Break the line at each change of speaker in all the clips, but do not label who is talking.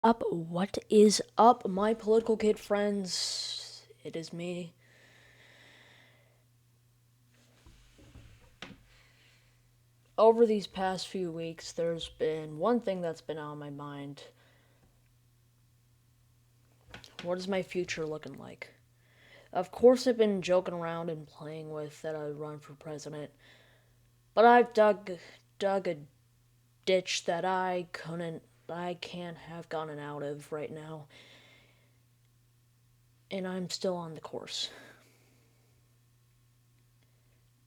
Up, what is up, my political kid friends? It is me. Over these past few weeks, there's been one thing that's been on my mind. What is my future looking like? Of course, I've been joking around and playing with that I would run for president, but I've dug a ditch that I can't have gotten out of right now, and I'm still on the course.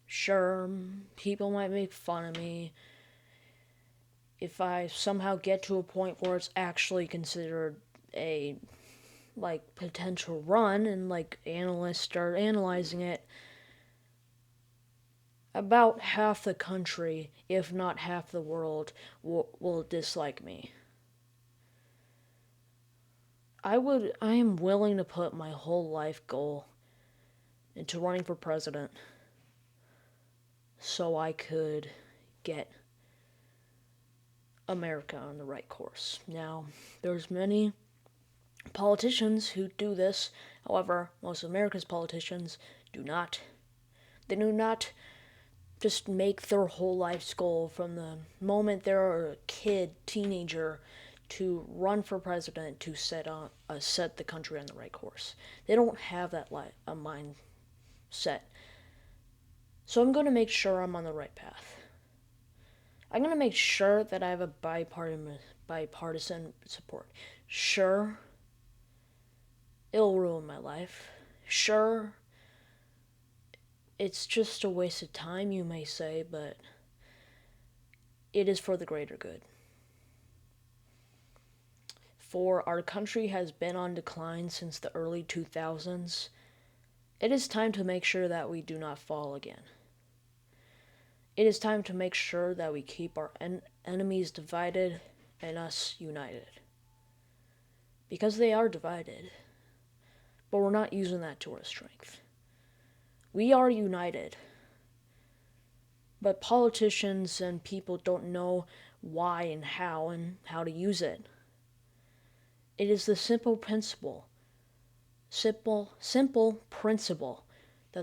Sure, people might make fun of me if I somehow get to a point where it's actually considered a potential run and analysts start analyzing it, about half the country, if not half the world, will dislike me. I am willing to put my whole life goal into running for president so I could get America on the right course. Now, there's many politicians who do this. However, most of America's politicians do not. They do not just make their whole life's goal from the moment they're a kid, teenager, to run for president to set the country on the right course. They don't have that a mindset. So I'm going to make sure I'm on the right path. I'm going to make sure that I have a bipartisan support. Sure, it'll ruin my life. Sure, it's just a waste of time, you may say, but it is for the greater good. For our country has been on decline since the early 2000s, it is time to make sure that we do not fall again. It is time to make sure that we keep our enemies divided and us united. Because they are divided, but we're not using that to our strength. We are united, but politicians and people don't know why and how to use it. It is the simple principle that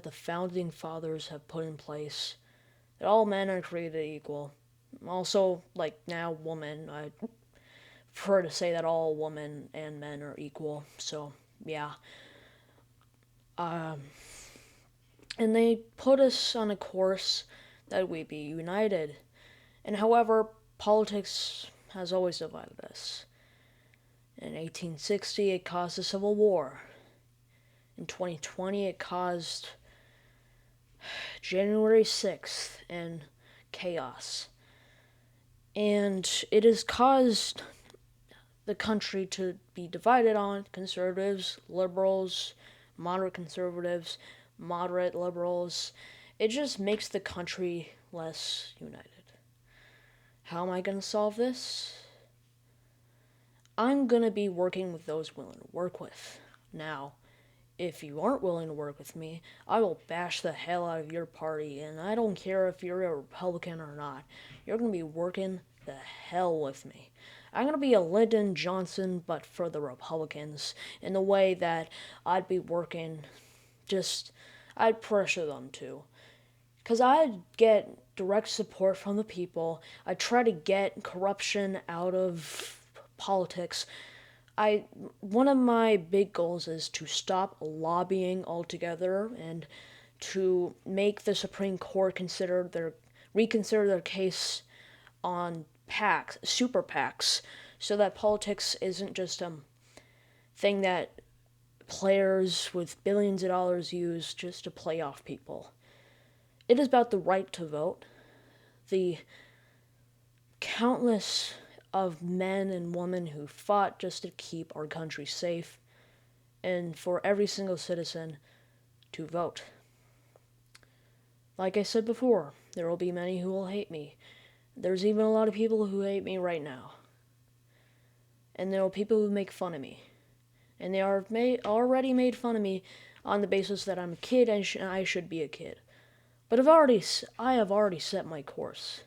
the founding fathers have put in place, that all men are created equal. Also, like now, women, I prefer to say that all women and men are equal. So, yeah. And they put us on a course that we be united. And however, politics has always divided us. In 1860, it caused a civil war. In 2020, it caused January 6th and chaos. And it has caused the country to be divided on conservatives, liberals, moderate conservatives, moderate liberals. It just makes the country less united. How am I going to solve this? I'm going to be working with those willing to work with. Now, if you aren't willing to work with me, I will bash the hell out of your party, and I don't care if you're a Republican or not. You're going to be working the hell with me. I'm going to be a Lyndon Johnson, but for the Republicans, in the way that I'd be working I'd pressure them to. Because I'd get direct support from the people. I'd try to get corruption out of politics. One of my big goals is to stop lobbying altogether and to make the Supreme Court reconsider their case on PACs, super PACs, so that politics isn't just a thing that players with billions of dollars use just to play off people. It is about the right to vote, the countless of men and women who fought just to keep our country safe, and for every single citizen to vote. Like I said before, there will be many who will hate me. There's even a lot of people who hate me right now. And there are people who make fun of me. And they already made fun of me on the basis that I'm a kid and I should be a kid. But I have already set my course.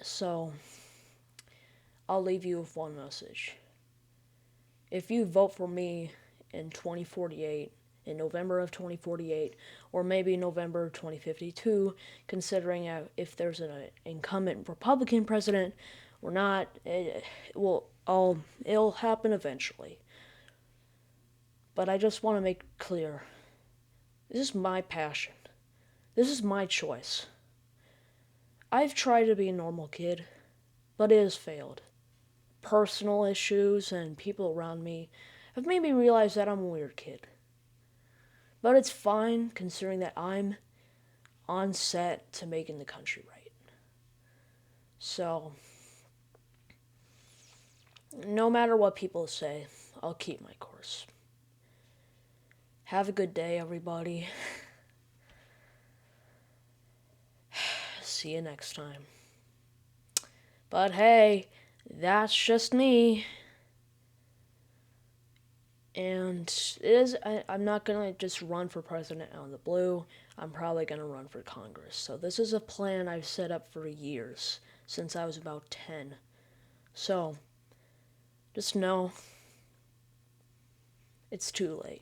So, I'll leave you with one message. If you vote for me in 2048, in November of 2048, or maybe November 2052, considering if there's an incumbent Republican president or not, it'll happen eventually. But I just want to make clear, this is my passion. This is my choice. I've tried to be a normal kid, but it has failed. Personal issues and people around me have made me realize that I'm a weird kid. But it's fine considering that I'm on set to making the country right. So, no matter what people say, I'll keep my course. Have a good day, everybody. See you next time. But hey, that's just me. And I'm not going to just run for president out of the blue. I'm probably going to run for Congress. So this is a plan I've set up for years, since I was about 10. So, just know, it's too late.